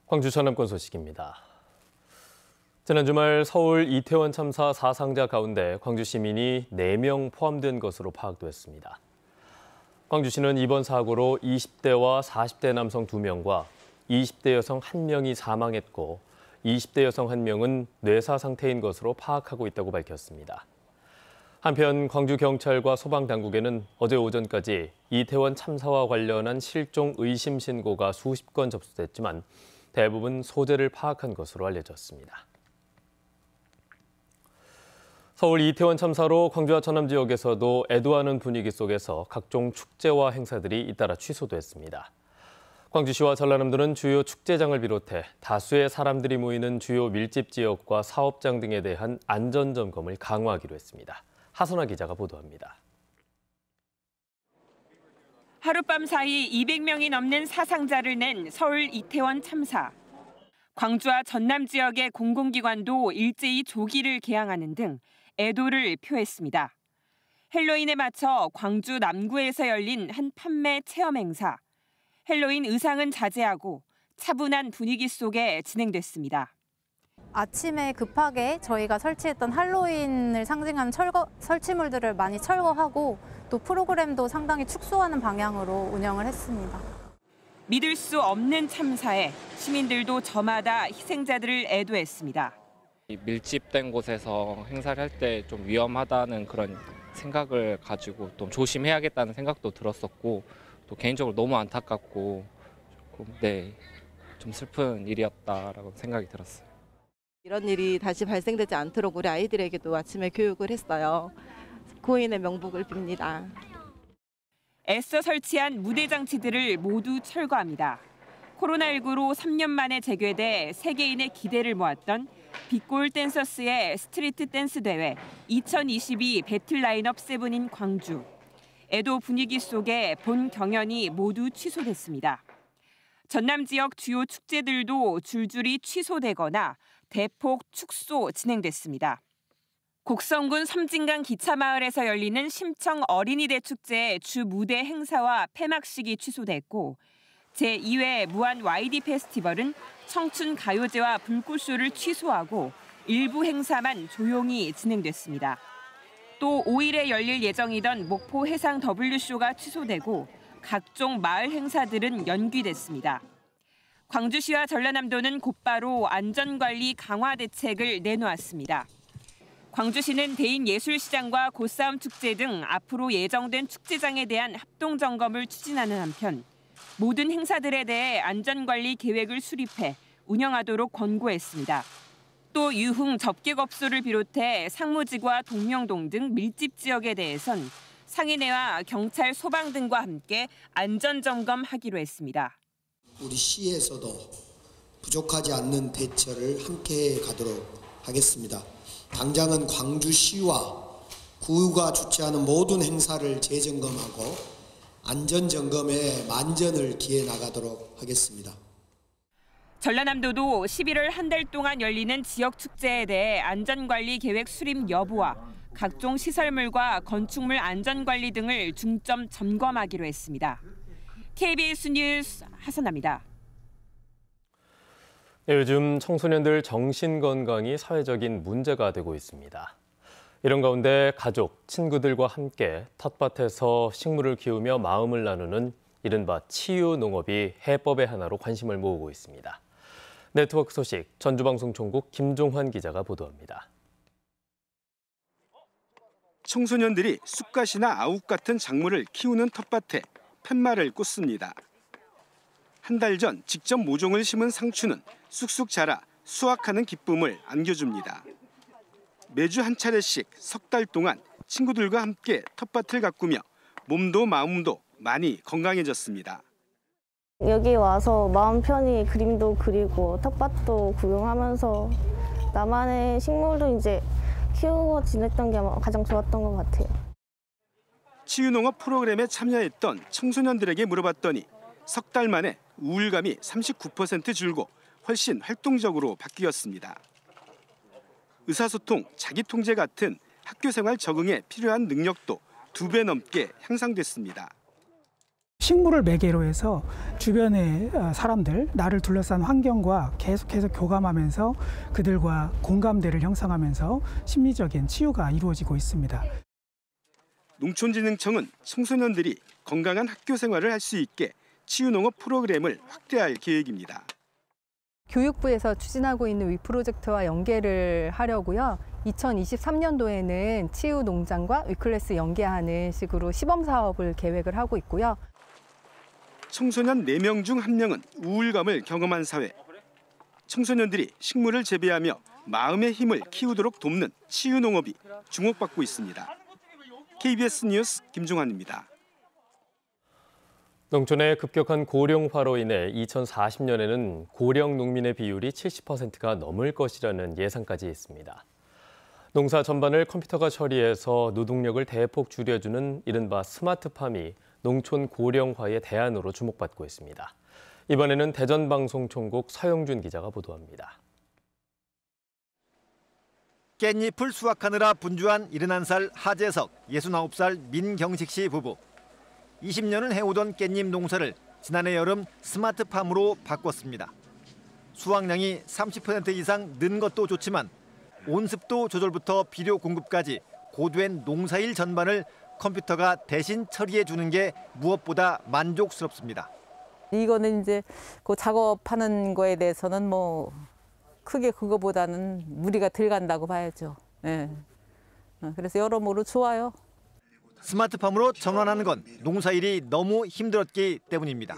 광주 전남권 소식입니다. 지난 주말 서울 이태원 참사 사상자 가운데 광주 시민이 4명 포함된 것으로 파악됐습니다. 광주시는 이번 사고로 20대와 40대 남성 2명과 20대 여성 1명이 사망했고 20대 여성 1명은 뇌사 상태인 것으로 파악하고 있다고 밝혔습니다. 한편 광주경찰과 소방당국에는 어제 오전까지 이태원 참사와 관련한 실종 의심 신고가 수십 건 접수됐지만 대부분 소재를 파악한 것으로 알려졌습니다. 서울 이태원 참사로 광주와 전남 지역에서도 애도하는 분위기 속에서 각종 축제와 행사들이 잇따라 취소됐습니다. 광주시와 전라남도는 주요 축제장을 비롯해 다수의 사람들이 모이는 주요 밀집 지역과 사업장 등에 대한 안전 점검을 강화하기로 했습니다. 하선아 기자가 보도합니다. 하룻밤 사이 200명이 넘는 사상자를 낸 서울 이태원 참사. 광주와 전남 지역의 공공기관도 일제히 조기를 개항하는 등 애도를 표했습니다. 헬로윈에 맞춰 광주 남구에서 열린 한 판매 체험 행사. 헬로윈 의상은 자제하고 차분한 분위기 속에 진행됐습니다. 아침에 급하게 저희가 설치했던 할로윈을 상징하는 설치물들을 많이 철거하고 또 프로그램도 상당히 축소하는 방향으로 운영을 했습니다. 믿을 수 없는 참사에 시민들도 저마다 희생자들을 애도했습니다. 밀집된 곳에서 행사를 할 때 좀 위험하다는 그런 생각을 가지고 좀 조심해야겠다는 생각도 들었었고 또 개인적으로 너무 안타깝고 좀 슬픈 일이었다라고 생각이 들었어요. 이런 일이 다시 발생되지 않도록 우리 아이들에게도 아침에 교육을 했어요. 고인의 명복을 빕니다. 애써 설치한 무대 장치들을 모두 철거합니다. 코로나19로 3년 만에 재개돼 세계인의 기대를 모았던 빅골 댄서스의 스트리트 댄스 대회 2022 배틀 라인업 7인 광주. 애도 분위기 속에 본 경연이 모두 취소됐습니다. 전남 지역 주요 축제들도 줄줄이 취소되거나 대폭 축소 진행됐습니다. 곡성군 섬진강 기차마을에서 열리는 심청 어린이대 축제의 주 무대 행사와 폐막식이 취소됐고 제2회 무한 YD 페스티벌은 청춘 가요제와 불꽃쇼를 취소하고 일부 행사만 조용히 진행됐습니다. 또 5일에 열릴 예정이던 목포 해상 W쇼가 취소되고 각종 마을 행사들은 연기됐습니다. 광주시와 전라남도는 곧바로 안전관리 강화 대책을 내놓았습니다. 광주시는 대인예술시장과 고싸움 축제 등 앞으로 예정된 축제장에 대한 합동점검을 추진하는 한편 모든 행사들에 대해 안전관리 계획을 수립해 운영하도록 권고했습니다. 또 유흥 접객업소를 비롯해 상무지구와 동명동 등 밀집 지역에 대해선 상인회와 경찰, 소방 등과 함께 안전점검하기로 했습니다. 우리 시에서도 부족하지 않는 대처를 함께 가도록 하겠습니다. 당장은 광주시와 구가 주최하는 모든 행사를 재점검하고 안전점검에 만전을 기해 나가도록 하겠습니다. 전라남도도 11월 한 달 동안 열리는 지역 축제에 대해 안전관리 계획 수립 여부와 각종 시설물과 건축물 안전관리 등을 중점 점검하기로 했습니다. KBS 뉴스 하선아입니다. 요즘 청소년들 정신건강이 사회적인 문제가 되고 있습니다. 이런 가운데 가족, 친구들과 함께 텃밭에서 식물을 키우며 마음을 나누는 이른바 치유농업이 해법의 하나로 관심을 모으고 있습니다. 네트워크 소식 전주방송총국 김종환 기자가 보도합니다. 청소년들이 쑥갓이나 아욱 같은 작물을 키우는 텃밭에 팻말을 꽂습니다. 한 달 전 직접 모종을 심은 상추는 쑥쑥 자라 수확하는 기쁨을 안겨줍니다. 매주 한 차례씩 석 달 동안 친구들과 함께 텃밭을 가꾸며 몸도 마음도 많이 건강해졌습니다. 여기 와서 마음 편히 그림도 그리고 텃밭도 구경하면서 나만의 식물도 이제 키우고 지냈던 게 가장 좋았던 것 같아요. 치유농업 프로그램에 참여했던 청소년들에게 물어봤더니 석 달 만에 우울감이 39% 줄고 훨씬 활동적으로 바뀌었습니다. 의사소통, 자기통제 같은 학교생활 적응에 필요한 능력도 2배 넘게 향상됐습니다. 식물을 매개로 해서 주변의 사람들, 나를 둘러싼 환경과 계속해서 교감하면서 그들과 공감대를 형성하면서 심리적인 치유가 이루어지고 있습니다. 농촌진흥청은 청소년들이 건강한 학교 생활을 할 수 있게 치유농업 프로그램을 확대할 계획입니다. 교육부에서 추진하고 있는 위프로젝트와 연계를 하려고요. 2023년도에는 치유농장과 위클래스 연계하는 식으로 시범사업을 계획을 하고 있고요. 청소년 4명 중 1명은 우울감을 경험한 사회. 청소년들이 식물을 재배하며 마음의 힘을 키우도록 돕는 치유농업이 주목받고 있습니다. KBS 뉴스 김종환입니다. 농촌의 급격한 고령화로 인해 2040년에는 고령 농민의 비율이 70%가 넘을 것이라는 예상까지 있습니다. 농사 전반을 컴퓨터가 처리해서 노동력을 대폭 줄여주는 이른바 스마트팜이 농촌 고령화의 대안으로 주목받고 있습니다. 이번에는 대전방송총국 서영준 기자가 보도합니다. 깻잎을 수확하느라 분주한 71살 하재석, 69살 민경식 씨 부부. 20년을 해오던 깻잎 농사를 지난해 여름 스마트팜으로 바꿨습니다. 수확량이 30% 이상 는 것도 좋지만 온습도 조절부터 비료 공급까지 고된 농사일 전반을 컴퓨터가 대신 처리해 주는 게 무엇보다 만족스럽습니다. 이거는 이제 그 작업하는 거에 대해서는 뭐 크게 그거보다는 무리가 덜 간다고 봐야죠. 네. 그래서 여러모로 좋아요. 스마트팜으로 전환하는 건 농사일이 너무 힘들었기 때문입니다.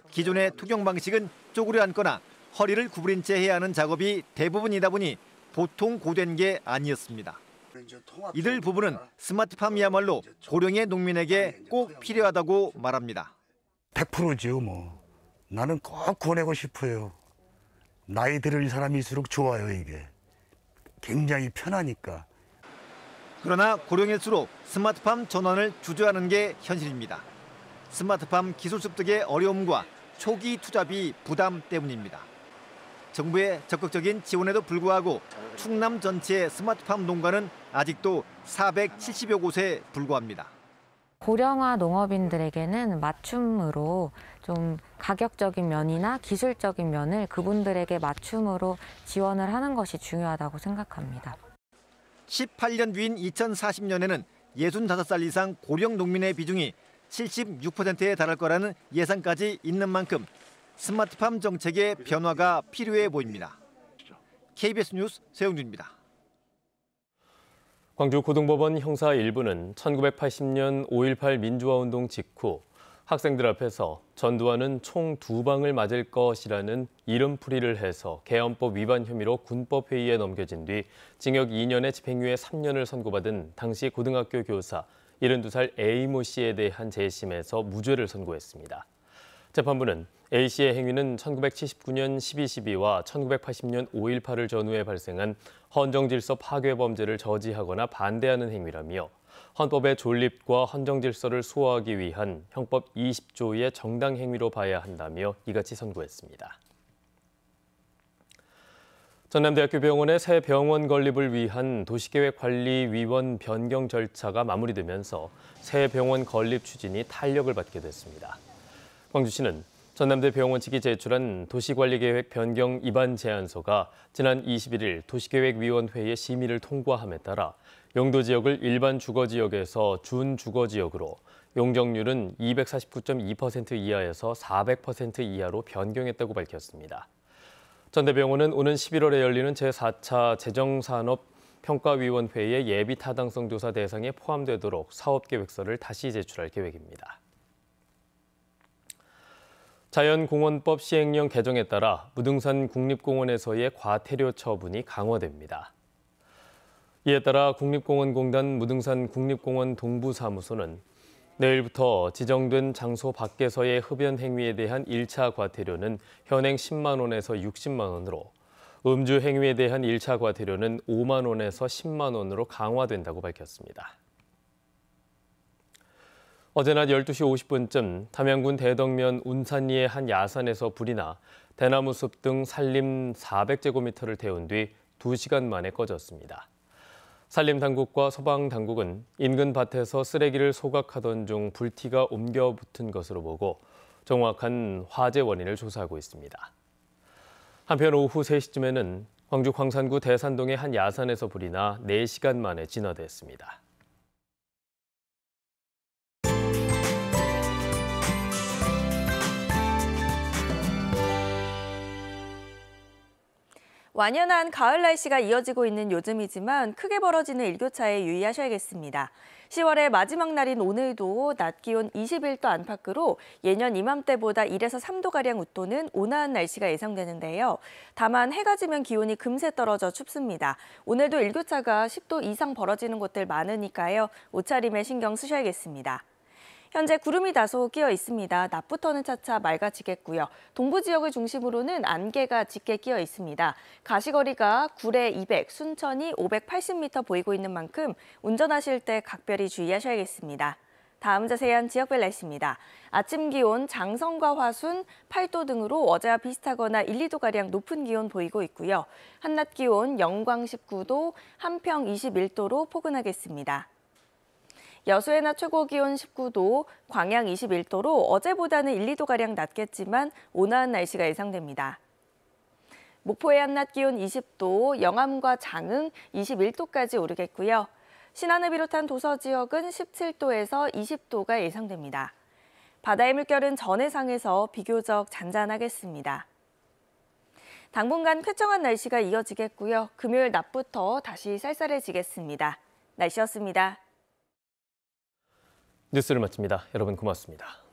기존의 투경 방식은 쪼그려 앉거나 허리를 구부린 채 해야 하는 작업이 대부분이다 보니 보통 고된 게 아니었습니다. 이들 부부는 스마트팜이야말로 고령의 농민에게 꼭 필요하다고 말합니다. 100%죠 뭐. 나는 꼭 권하고 싶어요. 나이 들을 사람일수록 좋아요 이게. 굉장히 편하니까. 그러나 고령일수록 스마트팜 전환을 주저하는 게 현실입니다. 스마트팜 기술 습득의 어려움과 초기 투자비 부담 때문입니다. 정부의 적극적인 지원에도 불구하고 충남 전체의 스마트팜 농가는 아직도 470여 곳에 불과합니다. 고령화 농업인들에게는 맞춤으로 좀 가격적인 면이나 기술적인 면을 그분들에게 맞춤으로 지원을 하는 것이 중요하다고 생각합니다. 18년 뒤인 2040년에는 65살 이상 고령 농민의 비중이 76%에 달할 거라는 예상까지 있는 만큼 스마트팜 정책의 변화가 필요해 보입니다. KBS 뉴스 세영준입니다. 광주 고등법원 형사 1부는 1980년 5.18 민주화운동 직후 학생들 앞에서 전두환은 총 2방을 맞을 것이라는 이름풀이를 해서 개헌법 위반 혐의로 군법회의에 넘겨진 뒤 징역 2년에 집행유예 3년을 선고받은 당시 고등학교 교사 72살 A모 씨에 대한 재심에서 무죄를 선고했습니다. 재판부는 A씨의 행위는 1979년 12.12와 1980년 5.18을 전후에 발생한 헌정질서 파괴 범죄를 저지하거나 반대하는 행위라며 헌법의 존립과 헌정질서를 수호하기 위한 형법 20조의 정당 행위로 봐야 한다며 이같이 선고했습니다. 전남대학교 병원의 새 병원 건립을 위한 도시계획관리위원 변경 절차가 마무리되면서 새 병원 건립 추진이 탄력을 받게 됐습니다. 광주시는 전남대 병원 측이 제출한 도시관리계획 변경 입안 제안서가 지난 21일 도시계획위원회의 심의를 통과함에 따라 용도 지역을 일반 주거지역에서 준주거지역으로 용적률은 249.2% 이하에서 400% 이하로 변경했다고 밝혔습니다. 전대병원은 오는 11월에 열리는 제4차 재정산업평가위원회의 예비 타당성 조사 대상에 포함되도록 사업계획서를 다시 제출할 계획입니다. 자연공원법 시행령 개정에 따라 무등산 국립공원에서의 과태료 처분이 강화됩니다. 이에 따라 국립공원공단 무등산 국립공원 동부사무소는 내일부터 지정된 장소 밖에서의 흡연 행위에 대한 1차 과태료는 현행 10만 원에서 60만 원으로 음주 행위에 대한 1차 과태료는 5만 원에서 10만 원으로 강화된다고 밝혔습니다. 어제 낮 12시 50분쯤 담양군 대덕면 운산리의 한 야산에서 불이 나 대나무 숲 등 산림 400제곱미터를 태운 뒤 2시간 만에 꺼졌습니다. 산림당국과 소방당국은 인근 밭에서 쓰레기를 소각하던 중 불티가 옮겨 붙은 것으로 보고 정확한 화재 원인을 조사하고 있습니다. 한편 오후 3시쯤에는 광주 광산구 대산동의 한 야산에서 불이 나 4시간 만에 진화됐습니다. 완연한 가을 날씨가 이어지고 있는 요즘이지만 크게 벌어지는 일교차에 유의하셔야겠습니다. 10월의 마지막 날인 오늘도 낮 기온 21도 안팎으로 예년 이맘때보다 1에서 3도가량 웃도는 온화한 날씨가 예상되는데요. 다만 해가 지면 기온이 금세 떨어져 춥습니다. 오늘도 일교차가 10도 이상 벌어지는 곳들 많으니까요. 옷차림에 신경 쓰셔야겠습니다. 현재 구름이 다소 끼어 있습니다. 낮부터는 차차 맑아지겠고요. 동부 지역을 중심으로는 안개가 짙게 끼어 있습니다. 가시거리가 구례 200, 순천이 580m 보이고 있는 만큼 운전하실 때 각별히 주의하셔야겠습니다. 다음 자세한 지역별 날씨입니다. 아침 기온 장성과 화순 8도 등으로 어제와 비슷하거나 1, 2도가량 높은 기온 보이고 있고요. 한낮 기온 영광 19도, 한평 21도로 포근하겠습니다. 여수의 낮 최고 기온 19도, 광양 21도로 어제보다는 1, 2도가량 낮겠지만 온화한 날씨가 예상됩니다. 목포의 한낮 기온 20도, 영암과 장흥 21도까지 오르겠고요. 신안을 비롯한 도서 지역은 17도에서 20도가 예상됩니다. 바다의 물결은 전해상에서 비교적 잔잔하겠습니다. 당분간 쾌청한 날씨가 이어지겠고요. 금요일 낮부터 다시 쌀쌀해지겠습니다. 날씨였습니다. 뉴스를 마칩니다. 여러분 고맙습니다.